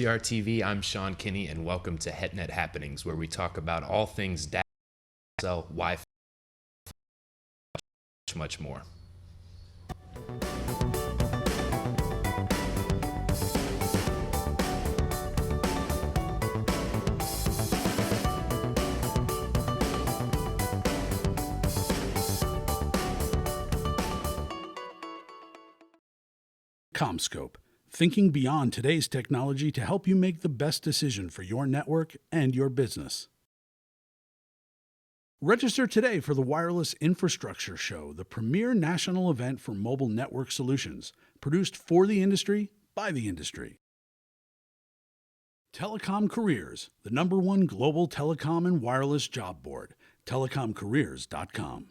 CRTV, I'm Sean Kinney, and welcome to HetNet Happenings, where we talk about all things data, cell, Wi-Fi, much more. CommScope, thinking beyond today's technology to help you make the best decision for your network and your business. Register today for the Wireless Infrastructure Show, the premier national event for mobile network solutions, produced for the industry, by the industry. Telecom Careers, the #1 global telecom and wireless job board, telecomcareers.com.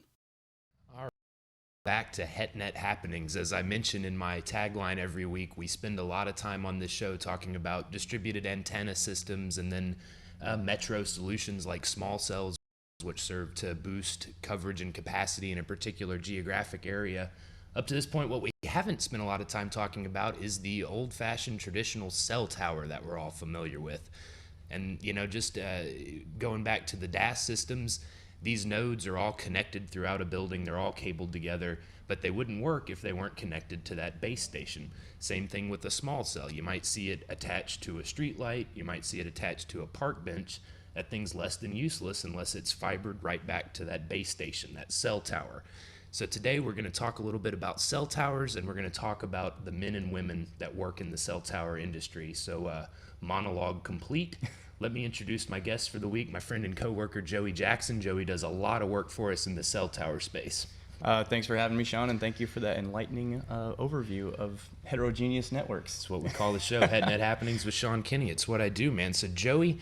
Back to HetNet Happenings. As I mentioned in my tagline every week, we spend a lot of time on this show talking about distributed antenna systems and then metro solutions like small cells, which serve to boost coverage and capacity in a particular geographic area. Up to this point, what we haven't spent a lot of time talking about is the old-fashioned traditional cell tower that we're all familiar with. And, just going back to the DAS systems, these nodes are all connected throughout a building. They're all cabled together, but they wouldn't work if they weren't connected to that base station. Same thing with a small cell. You might see it attached to a street light. You might see it attached to a park bench. That thing's less than useless unless it's fibered right back to that base station, that cell tower. So today we're going to talk a little bit about cell towers, and we're going to talk about the men and women that work in the cell tower industry. So monologue complete. Let me introduce my guest for the week, my friend and coworker, Joey Jackson. Joey does a lot of work for us in the cell tower space. Thanks for having me, Sean, and thank you for that enlightening overview of heterogeneous networks. It's what we call the show, HetNet Happenings with Sean Kinney. It's what I do, man. So, Joey,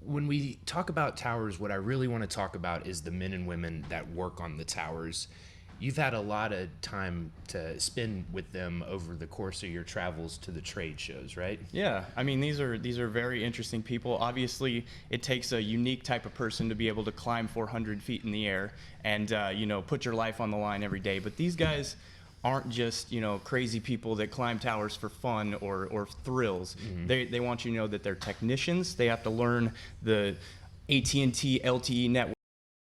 when we talk about towers, what I really want to talk about is the men and women that work on the towers. You've had a lot of time to spend with them over the course of your travels to the trade shows, right? Yeah, I mean, these are very interesting people. Obviously, it takes a unique type of person to be able to climb 400 feet in the air and put your life on the line every day. But these guys aren't just crazy people that climb towers for fun or thrills. Mm-hmm. They want you to know that they're technicians. They have to learn the AT&T LTE network,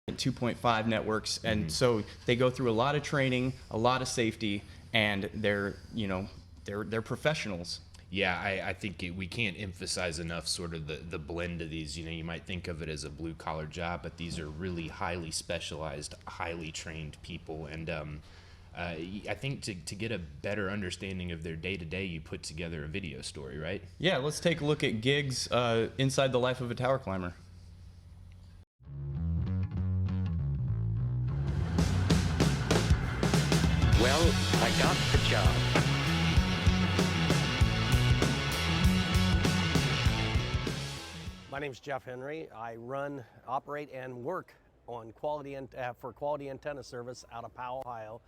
2.5 networks, and so they go through a lot of training, a lot of safety, and they're professionals. Yeah, I think we can't emphasize enough sort of the blend of these. You might think of it as a blue collar job, but these are really highly specialized, highly trained people. And I think to get a better understanding of their day to day, you put together a video story, right? Yeah, let's take a look at gigs inside the life of a tower climber. Well, I got the job. My name's Jeff Henry. I run, operate, and work on quality antenna service out of Powell, Ohio,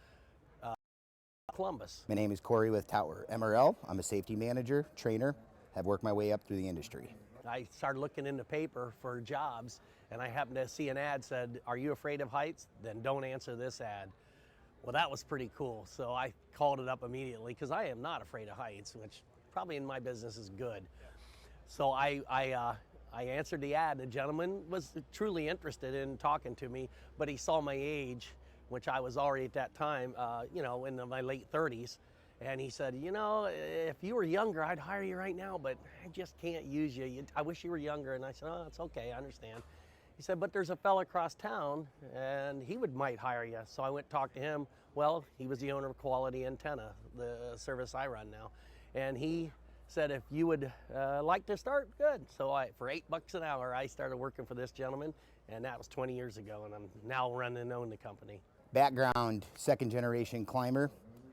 Columbus. My name is Corey with Tower MRL. I'm a safety manager, trainer, have worked my way up through the industry. I started looking in the paper for jobs, and I happened to see an ad said, "Are you afraid of heights? Then don't answer this ad." Well, that was pretty cool, so I called it up immediately because I am not afraid of heights, which probably in my business is good. So I answered the ad. The gentleman was truly interested in talking to me, but he saw my age, which I was already at that time, in my late 30s. And he said, if you were younger, I'd hire you right now, but I just can't use you. I wish you were younger. And I said, "Oh, it's okay, I understand." He said, "But there's a fella across town, and he might hire you." So I went and talked to him. Well, he was the owner of Quality Antenna, the service I run now. And he said, "If you would like to start, good." So for $8 an hour, I started working for this gentleman, and that was 20 years ago, and I'm now running and own the company. Background, second generation climber.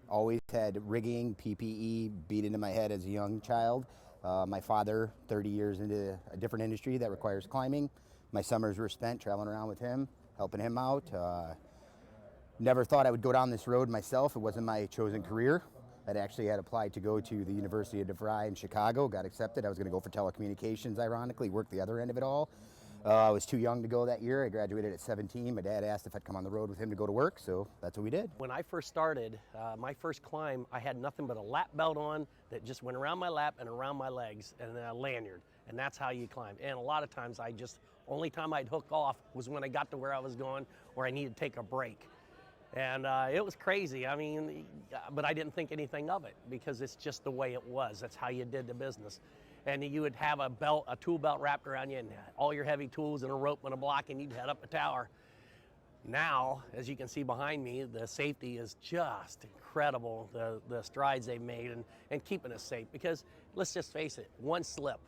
Always had rigging, PPE beat into my head as a young child. My father, 30 years into a different industry that requires climbing. My summers were spent traveling around with him, helping him out. Never thought I would go down this road myself. It wasn't my chosen career. I'd actually had applied to go to the University of DeVry in Chicago, got accepted. I was going to go for telecommunications, ironically, work the other end of it all. I was too young to go that year. I graduated at 17. My dad asked if I'd come on the road with him to go to work, so that's what we did. When I first started, my first climb, I had nothing but a lap belt on that just went around my lap and around my legs, and a lanyard, and that's how you climb. And a lot of times only time I'd hook off was when I got to where I was going, or I needed to take a break. And it was crazy. I mean, but I didn't think anything of it because it's just the way it was. That's how you did the business. And you would have a tool belt wrapped around you and all your heavy tools and a rope and a block, and you'd head up a tower. Now, as you can see behind me, the safety is just incredible, the strides they've made and keeping us safe. Because let's just face it, one slip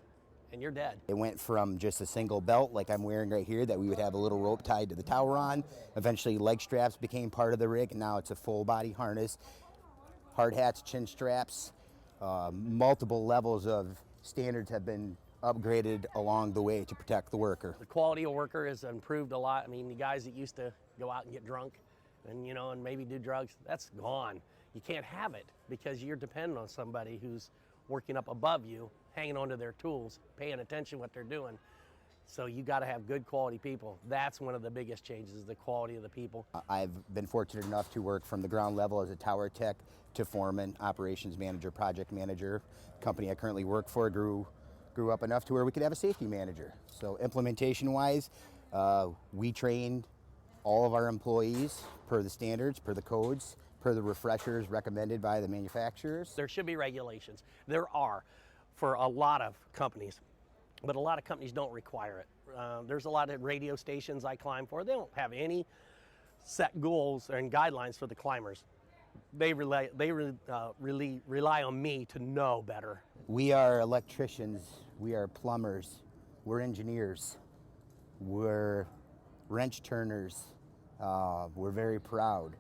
and you're dead. It went from just a single belt like I'm wearing right here that we would have a little rope tied to the tower on. Eventually leg straps became part of the rig, and now it's a full body harness. Hard hats, chin straps, multiple levels of standards have been upgraded along the way to protect the worker. The quality of worker has improved a lot. I mean, the guys that used to go out and get drunk and maybe do drugs, that's gone. You can't have it because you're dependent on somebody who's working up above you, hanging onto their tools, paying attention to what they're doing. So you got to have good quality people. That's one of the biggest changes, the quality of the people. I've been fortunate enough to work from the ground level as a tower tech to foreman, operations manager, project manager. The company I currently work for grew up enough to where we could have a safety manager. So implementation-wise, we trained all of our employees per the standards, per the codes, per the refreshers recommended by the manufacturers. There should be regulations. There are for a lot of companies, but a lot of companies don't require it. There's a lot of radio stations I climb for. They don't have any set goals and guidelines for the climbers. They rely on me to know better. We are electricians, we are plumbers, we're engineers, we're wrench turners, we're very proud.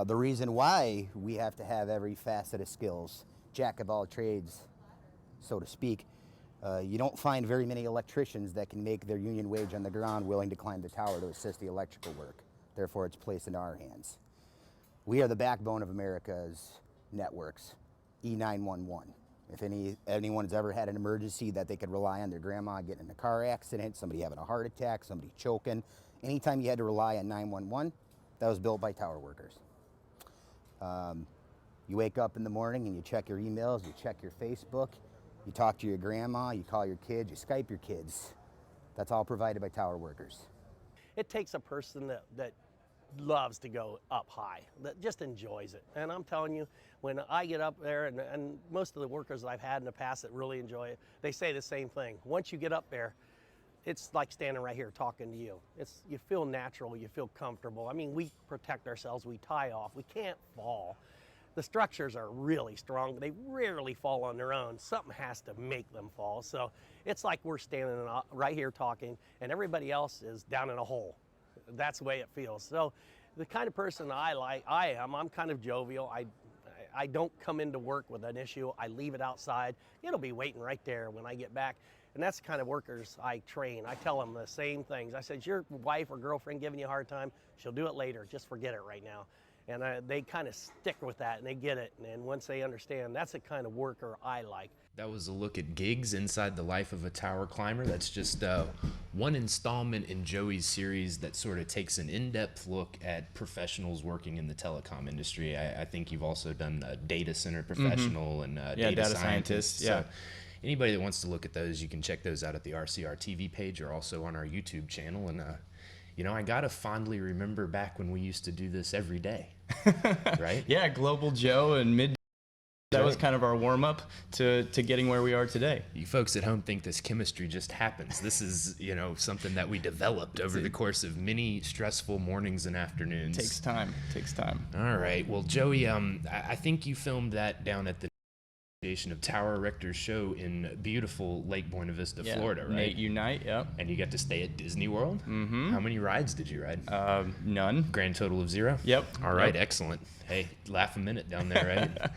The reason why we have to have every facet of skills, jack of all trades, so to speak, you don't find very many electricians that can make their union wage on the ground willing to climb the tower to assist the electrical work. Therefore, it's placed in our hands. We are the backbone of America's networks, E911. If anyone's ever had an emergency that they could rely on their grandma getting in a car accident, somebody having a heart attack, somebody choking, anytime you had to rely on 911, that was built by tower workers. You wake up in the morning and you check your emails, you check your Facebook, you talk to your grandma, you call your kids, you Skype your kids. That's all provided by tower workers. It takes a person that loves to go up high, that just enjoys it. And I'm telling you, when I get up there, and most of the workers that I've had in the past that really enjoy it, they say the same thing. Once you get up there, it's like standing right here talking to you. You feel natural, you feel comfortable. I mean, we protect ourselves, we tie off, we can't fall. The structures are really strong. They rarely fall on their own. Something has to make them fall. So it's like we're standing right here talking and everybody else is down in a hole. That's the way it feels. So the kind of person I'm kind of jovial. I don't come into work with an issue. I leave it outside. It'll be waiting right there when I get back. And that's the kind of workers I train. I tell them the same things. I said, your wife or girlfriend giving you a hard time, she'll do it later. Just forget it right now. And they kind of stick with that and they get it. And once they understand, that's the kind of worker I like. That was a look at gigs inside the life of a tower climber. That's just one installment in Joey's series that sort of takes an in-depth look at professionals working in the telecom industry. I think you've also done a data center professional and data scientist. Yeah. So anybody that wants to look at those, you can check those out at the RCR TV page or also on our YouTube channel. And I gotta fondly remember back when we used to do this every day, right? Yeah, Global Joe and Mid. That was kind of our warm-up to getting where we are today. You folks at home think this chemistry just happens. This is, something that we developed over the course of many stressful mornings and afternoons. Takes time. All right. Well, Joey, I think you filmed that down at the Association of Tower Erectors show in beautiful Lake Buena Vista, Florida, right? Nate Unite, yep. And you got to stay at Disney World? Mm-hmm. How many rides did you ride? None. Grand total of 0? Yep. All right, excellent. Hey, laugh a minute down there, right?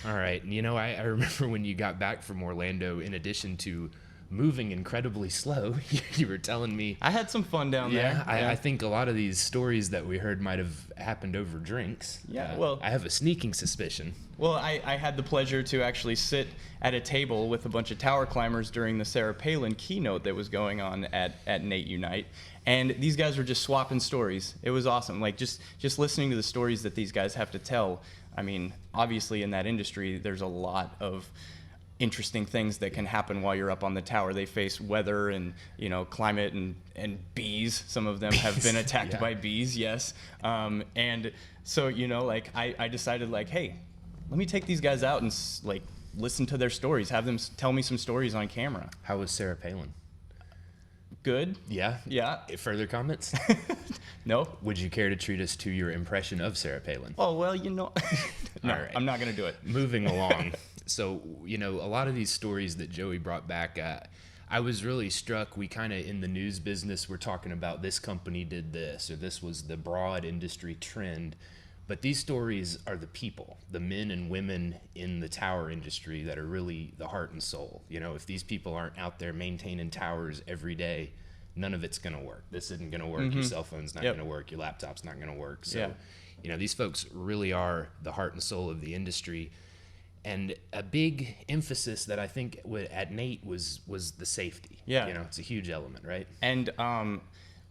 All right. I remember when you got back from Orlando, in addition to moving incredibly slow. You were telling me. I had some fun down there. I think a lot of these stories that we heard might have happened over drinks. Yeah, well, I have a sneaking suspicion. Well, I had the pleasure to actually sit at a table with a bunch of tower climbers during the Sarah Palin keynote that was going on at Nate Unite. And these guys were just swapping stories. It was awesome. Like just listening to the stories that these guys have to tell. I mean, obviously in that industry, there's a lot of interesting things that can happen while you're up on the tower. They face weather and, you know, climate and bees. Some of them have been attacked by bees, yes. And so, you know, like I decided like, hey, let me take these guys out and like listen to their stories, have them tell me some stories on camera. How was Sarah Palin? Good. Yeah? Yeah. Further comments? No. Would you care to treat us to your impression of Sarah Palin? Oh, well, you know. No, All right. I'm not going to do it. Moving along. So, you know, a lot of these stories that Joey brought back, I was really struck. We kind of, in the news business, we're talking about this company did this, or this was the broad industry trend. But these stories are the people, the men and women in the tower industry that are really the heart and soul. You know, if these people aren't out there maintaining towers every day, none of it's going to work. This isn't going to work. Your cell phone's not going to work. Your laptop's not going to work. So, you know, these folks really are the heart and soul of the industry. And a big emphasis that I think at Nate was the safety. Yeah. You know, it's a huge element, right? And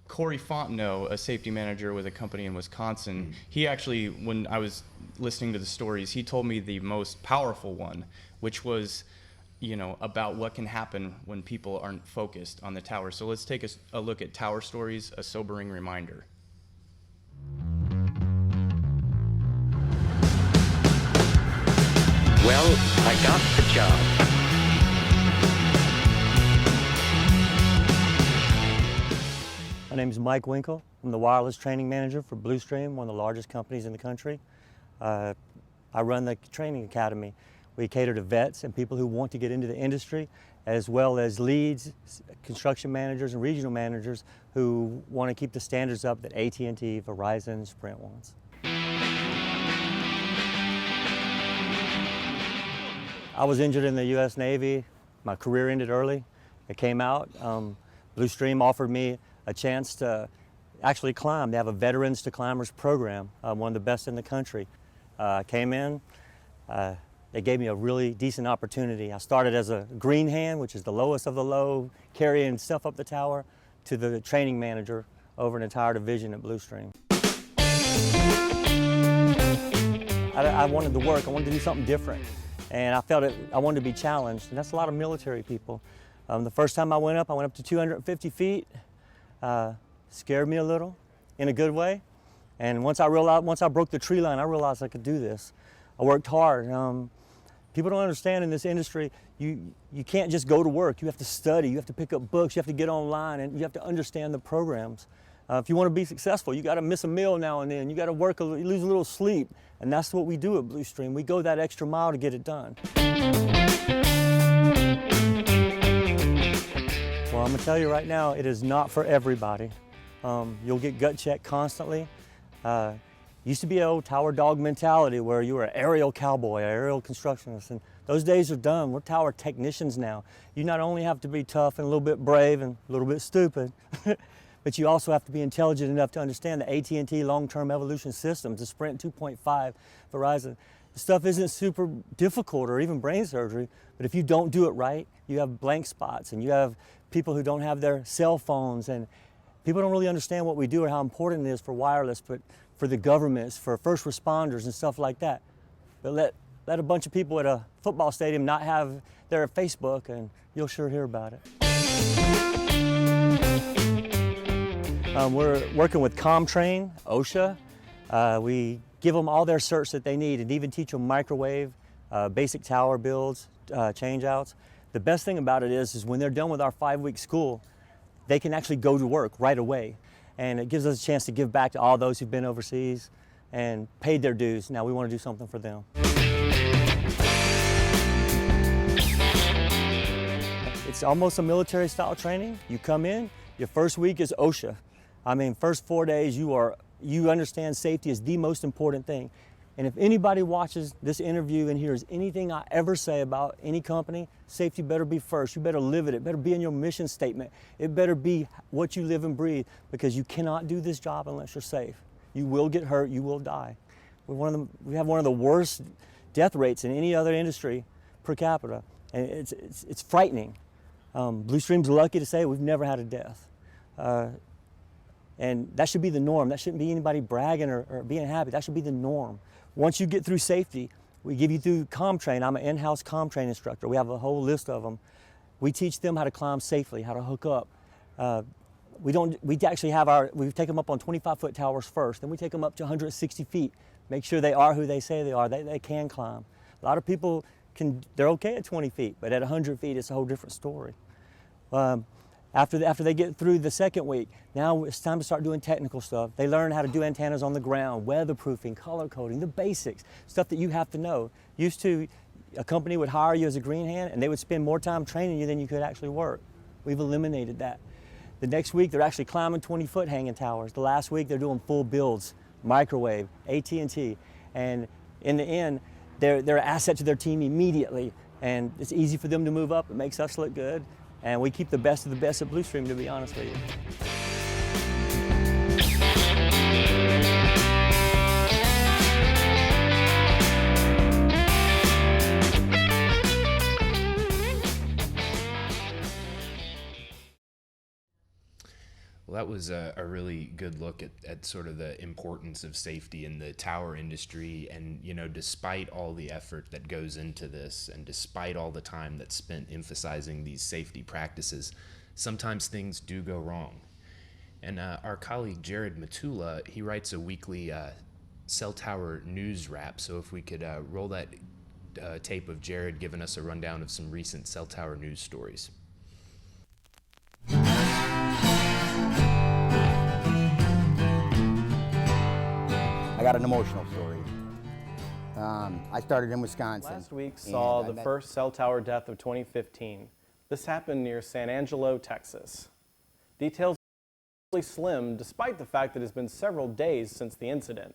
Corey Fontenot, a safety manager with a company in Wisconsin, he actually, when I was listening to the stories, he told me the most powerful one, which was, you know, about what can happen when people aren't focused on the tower. So let's take a look at Tower Stories, a sobering reminder. Well, I got the job. My name is Mike Winkle. I'm the wireless training manager for Bluestream, one of the largest companies in the country. I run the training academy. We cater to vets and people who want to get into the industry, as well as leads, construction managers, and regional managers who want to keep the standards up that AT&T, Verizon, Sprint wants. I was injured in the U.S. Navy. My career ended early. I came out. Bluestream offered me a chance to actually climb. They have a Veterans to Climbers program, one of the best in the country. I came in, they gave me a really decent opportunity. I started as a green hand, which is the lowest of the low, carrying stuff up the tower, to the training manager over an entire division at Bluestream. I wanted to work, I wanted to do something different. And I felt I wanted to be challenged, and that's a lot of military people. The first time I went up to 250 feet. Scared me a little, in a good way. And once I broke the tree line, I realized I could do this. I worked hard. People don't understand in this industry, you can't just go to work. You have to study, you have to pick up books, you have to get online, and you have to understand the programs. If you want to be successful, you got to miss a meal now and then. You got to lose a little sleep. And that's what we do at Bluestream. We go that extra mile to get it done. Well, I'm going to tell you right now, it is not for everybody. You'll get gut checked constantly. Used to be an old tower dog mentality where you were an aerial cowboy, an aerial constructionist, and those days are done. We're tower technicians now. You not only have to be tough and a little bit brave and a little bit stupid, but you also have to be intelligent enough to understand the AT&T long-term evolution systems, the Sprint 2.5, Verizon. The stuff isn't super difficult or even brain surgery, but if you don't do it right, you have blank spots and you have people who don't have their cell phones, and people don't really understand what we do or how important it is for wireless, but for the governments, for first responders and stuff like that. But let a bunch of people at a football stadium not have their Facebook, and you'll sure hear about it. We're working with ComTrain, OSHA. We give them all their certs that they need and even teach them microwave, basic tower builds, change-outs. The best thing about it is when they're done with our 5-week school, they can actually go to work right away. And it gives us a chance to give back to all those who've been overseas and paid their dues. Now we want to do something for them. It's almost a military style training. You come in, your first week is OSHA. I mean, first 4 days you understand safety is the most important thing. And if anybody watches this interview and hears anything I ever say about any company, safety better be first. You better live it. It better be in your mission statement. It better be what you live and breathe, because you cannot do this job unless you're safe. You will get hurt, you will die. We have one of the worst death rates in any other industry per capita, and it's frightening. Blue Stream's lucky to say we've never had a death. And that should be the norm. That shouldn't be anybody bragging or being happy. That should be the norm. Once you get through safety, we give you through CommTrain. I'm an in-house CommTrain instructor. We have a whole list of them. We teach them how to climb safely, how to hook up. We take them up on 25-foot towers first, then we take them up to 160 feet. Make sure they are who they say they are. They can climb. A lot of people they're okay at 20 feet, but at 100 feet, it's a whole different story. After they get through the second week, now it's time to start doing technical stuff. They learn how to do antennas on the ground, weatherproofing, color coding, the basics, stuff that you have to know. Used to, a company would hire you as a green hand and they would spend more time training you than you could actually work. We've eliminated that. The next week, they're actually climbing 20-foot hanging towers. The last week, they're doing full builds, microwave, AT&T, and in the end, they're an asset to their team immediately, and it's easy for them to move up. It makes us look good. And we keep the best of the best at Blue Stream, to be honest with you. Well, that was a really good look at sort of the importance of safety in the tower industry. And, you know, despite all the effort that goes into this and despite all the time that's spent emphasizing these safety practices, sometimes things do go wrong. And our colleague Jarad Matula, he writes a weekly cell tower news wrap. So if we could roll that tape of Jarad giving us a rundown of some recent cell tower news stories. I got an emotional story. I started in Wisconsin. Last week saw the met first cell tower death of 2015. This happened near San Angelo, Texas. Details are really slim, despite the fact that it's been several days since the incident.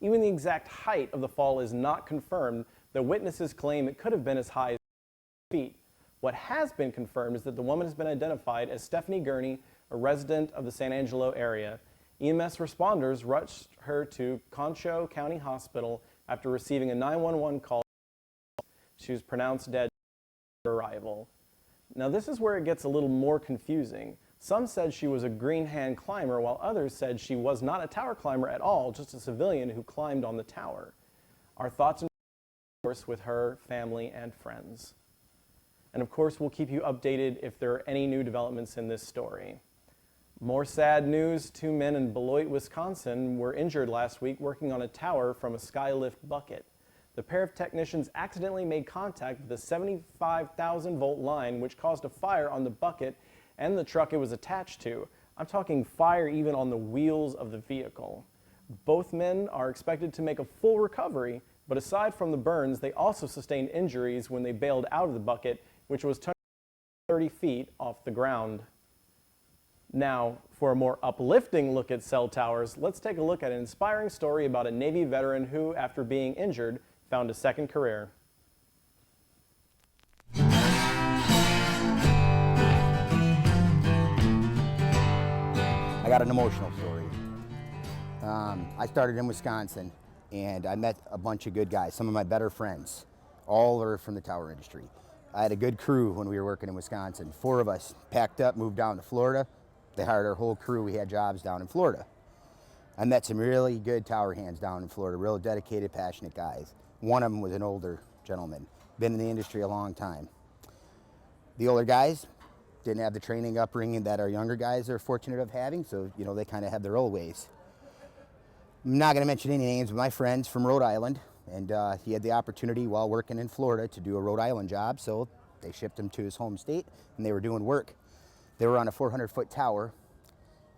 Even the exact height of the fall is not confirmed, though witnesses claim it could have been as high as feet. What has been confirmed is that the woman has been identified as Stephanie Gurney, a resident of the San Angelo area. EMS responders rushed her to Concho County Hospital after receiving a 911 call. She was pronounced dead at arrival. Now this is where it gets a little more confusing. Some said she was a green hand climber, while others said she was not a tower climber at all, just a civilian who climbed on the tower. Our thoughts and prayers with her, family, and friends. And of course, we'll keep you updated if there are any new developments in this story. More sad news, 2 men in Beloit, Wisconsin were injured last week working on a tower from a skylift bucket. The pair of technicians accidentally made contact with a 75,000 volt line, which caused a fire on the bucket and the truck it was attached to. I'm talking fire even on the wheels of the vehicle. Both men are expected to make a full recovery, but aside from the burns, they also sustained injuries when they bailed out of the bucket, which was 30 feet off the ground. Now, for a more uplifting look at cell towers, let's take a look at an inspiring story about a Navy veteran who, after being injured, found a second career. I got an emotional story. I started in Wisconsin, and I met a bunch of good guys, some of my better friends. All are from the tower industry. I had a good crew when we were working in Wisconsin. 4 of us packed up, moved down to Florida. They hired our whole crew. We had jobs down in Florida. I met some really good tower hands down in Florida, real dedicated, passionate guys. One of them was an older gentleman, been in the industry a long time. The older guys didn't have the training upbringing that our younger guys are fortunate of having, so you know they kind of have their old ways. I'm not going to mention any names, but my friend's from Rhode Island, and he had the opportunity while working in Florida to do a Rhode Island job, so they shipped him to his home state, and they were doing work. They were on a 400-foot tower,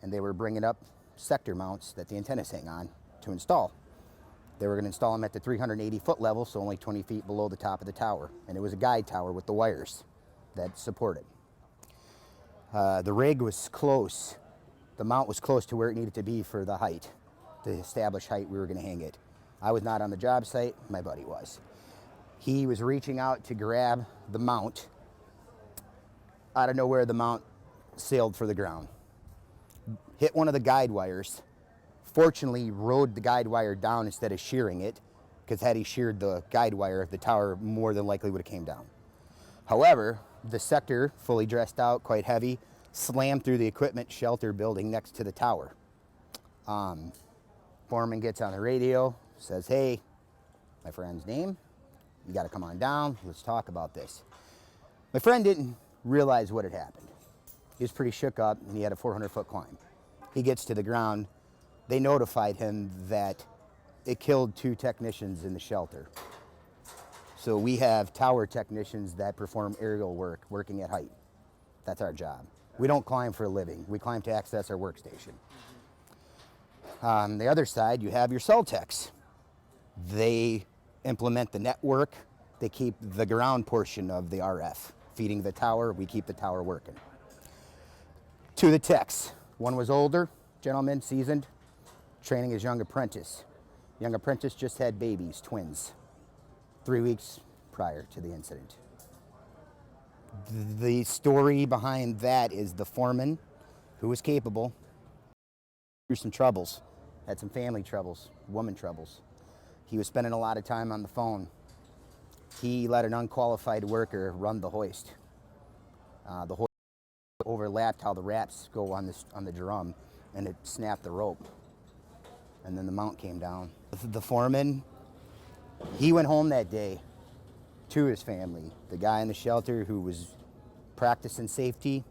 and they were bringing up sector mounts that the antennas hang on to install. They were going to install them at the 380-foot level, so only 20 feet below the top of the tower. And it was a guide tower with the wires that support it. The rig was close. The mount was close to where it needed to be for the height, the established height we were going to hang it. I was not on the job site, my buddy was. He was reaching out to grab the mount. Out of nowhere, the mount sailed for the ground. Hit one of the guide wires. Fortunately, rode the guide wire down instead of shearing it, because had he sheared the guide wire, the tower more than likely would have came down. However, the sector, fully dressed out, quite heavy, slammed through the equipment shelter building next to the tower. Foreman gets on the radio, says, hey, my friend's name, you got to come on down, let's talk about this. My friend didn't realize what had happened. He was pretty shook up, and he had a 400-foot climb. He gets to the ground. They notified him that it killed 2 technicians in the shelter. So we have tower technicians that perform aerial work, working at height. That's our job. We don't climb for a living. We climb to access our workstation. On the other side, you have your cell techs. They implement the network. They keep the ground portion of the RF. Feeding the tower, we keep the tower working. To the techs. One was older, gentleman, seasoned, training his young apprentice. Young apprentice just had babies, twins, 3 weeks prior to the incident. The story behind that is the foreman, who was capable, through some troubles, had some family troubles, woman troubles. He was spending a lot of time on the phone. He let an unqualified worker run the hoist. The hoist overlapped how the wraps go on the drum, and it snapped the rope. And then the mount came down. The foreman, he went home that day to his family. The guy in the shelter who was practicing safety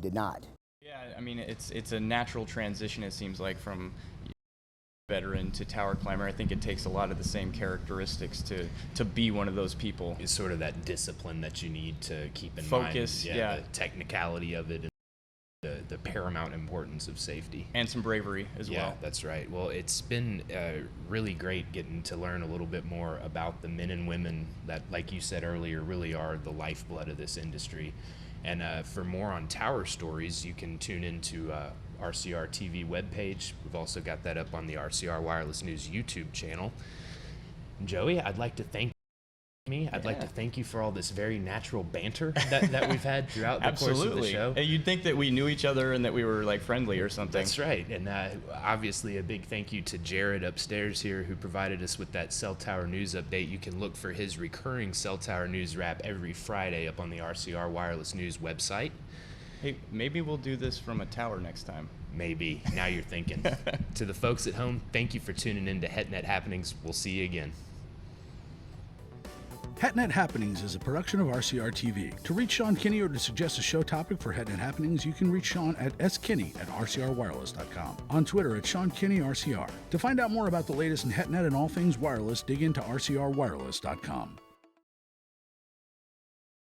did not. Yeah, I mean, it's a natural transition, it seems like, from veteran to tower climber. I think it takes a lot of the same characteristics to be one of those people. It's sort of that discipline that you need to keep in Focus, mind. yeah. The technicality of it, and the paramount importance of safety. And some bravery as well. Yeah, that's right. Well, it's been really great getting to learn a little bit more about the men and women that, like you said earlier, really are the lifeblood of this industry. And for more on tower stories, you can tune into RCR TV webpage. We've also got that up on the RCR Wireless News YouTube channel. Joey, I'd like to thank I'd like to thank you for all this very natural banter that we've had throughout the course of the show. Hey, you'd think that we knew each other and that we were like friendly or something. That's right. And obviously a big thank you to Jarad upstairs here, who provided us with that cell tower news update. You can look for his recurring cell tower news wrap every Friday up on the RCR Wireless News website. Hey, maybe we'll do this from a tower next time. Maybe. Now you're thinking. To the folks at home, thank you for tuning in to HetNet Happenings. We'll see you again. HetNet Happenings is a production of RCR TV. To reach Sean Kinney or to suggest a show topic for HetNet Happenings, you can reach Sean at skinney@rcrwireless.com. On Twitter at SeanKinneyRCR. To find out more about the latest in HetNet and all things wireless, dig into rcrwireless.com.